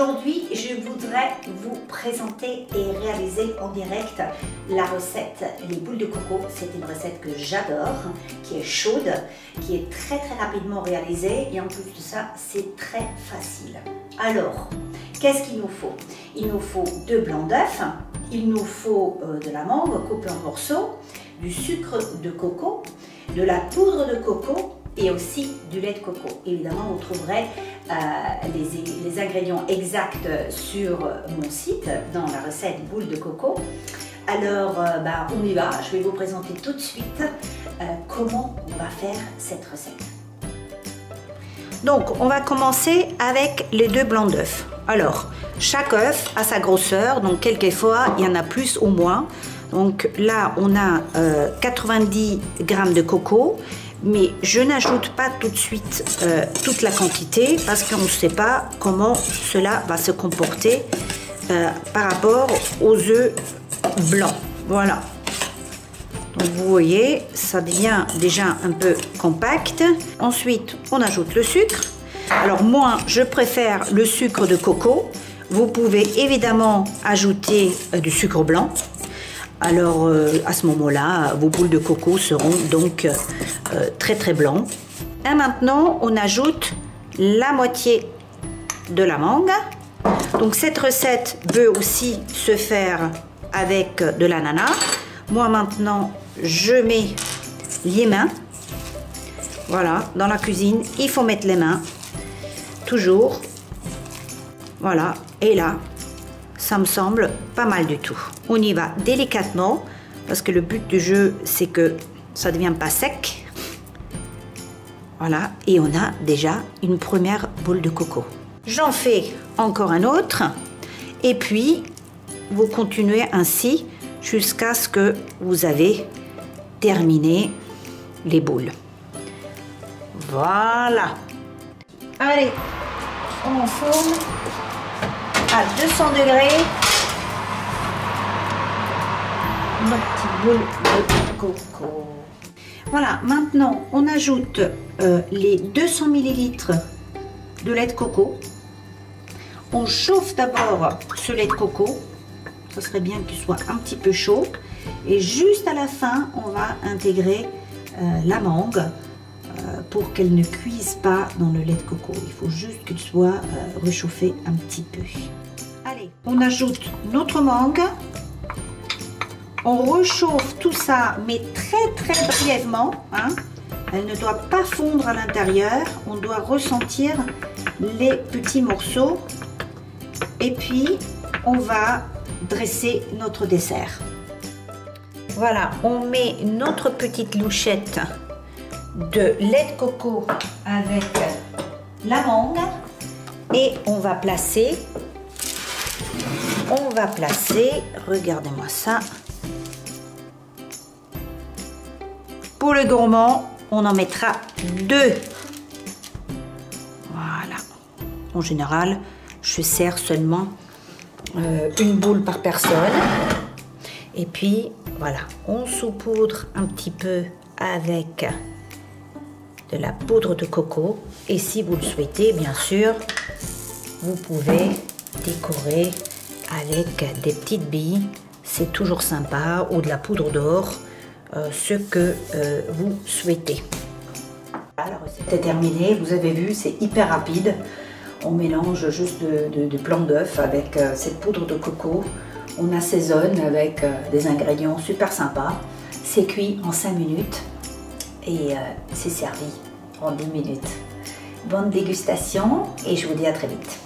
Aujourd'hui, je voudrais vous présenter et réaliser en direct la recette les boules de coco. C'est une recette que j'adore, qui est chaude, qui est très rapidement réalisée et en plus de ça, c'est très facile. Alors, qu'est-ce qu'il nous faut? Il nous faut 2 blancs d'œufs, il nous faut de la mangue coupée en morceaux, du sucre de coco, de la poudre de coco et aussi du lait de coco. Évidemment, vous trouverez les ingrédients exacts sur mon site dans la recette boules de coco. Alors, on y va. Je vais vous présenter tout de suite comment on va faire cette recette. Donc, on va commencer avec les 2 blancs d'œufs. Alors, chaque œuf a sa grosseur, donc quelquefois il y en a plus ou moins. Donc là, on a 90 g de coco. Mais je n'ajoute pas tout de suite toute la quantité parce qu'on ne sait pas comment cela va se comporter par rapport aux œufs blancs. Voilà. Donc vous voyez, ça devient déjà un peu compact. Ensuite, on ajoute le sucre. Alors moi, je préfère le sucre de coco. Vous pouvez évidemment ajouter du sucre blanc. Alors à ce moment-là, vos boules de coco seront donc très blancs. Et maintenant, on ajoute la moitié de la mangue. Donc cette recette peut aussi se faire avec de l'ananas. Moi maintenant, je mets les mains. Voilà, dans la cuisine, il faut mettre les mains. Toujours. Voilà, et là, ça me semble pas mal du tout. On y va délicatement parce que le but du jeu, c'est que ça ne devienne pas sec. Voilà, et on a déjà une première boule de coco. J'en fais encore un autre et puis vous continuez ainsi jusqu'à ce que vous avez terminé les boules. Voilà. Allez, on enfourne à 200 degrés nos petites boules de coco. Voilà, maintenant on ajoute les 200 ml de lait de coco. On chauffe d'abord ce lait de coco. Ce serait bien qu'il soit un petit peu chaud. Et juste à la fin, on va intégrer la mangue pour qu'elle ne cuise pas dans le lait de coco. Il faut juste qu'il soit réchauffé un petit peu. Allez, on ajoute notre mangue. On réchauffe tout ça, mais très brièvement. Hein. Elle ne doit pas fondre à l'intérieur. On doit ressentir les petits morceaux. Et puis, on va dresser notre dessert. Voilà, on met notre petite louchette de lait de coco avec la mangue et on va placer, regardez-moi ça. Pour le gourmand, on en mettra 2. Voilà. En général, je sers seulement une boule par personne. Et puis, voilà, on saupoudre un petit peu avec de la poudre de coco. Et si vous le souhaitez, bien sûr, vous pouvez décorer avec des petites billes. C'est toujours sympa. Ou de la poudre d'or. Ce que vous souhaitez. La recette est terminée, vous avez vu, c'est hyper rapide. On mélange juste de blanc d'œuf avec cette poudre de coco. On assaisonne avec des ingrédients super sympas. C'est cuit en 5 minutes et c'est servi en 10 minutes. Bonne dégustation et je vous dis à très vite.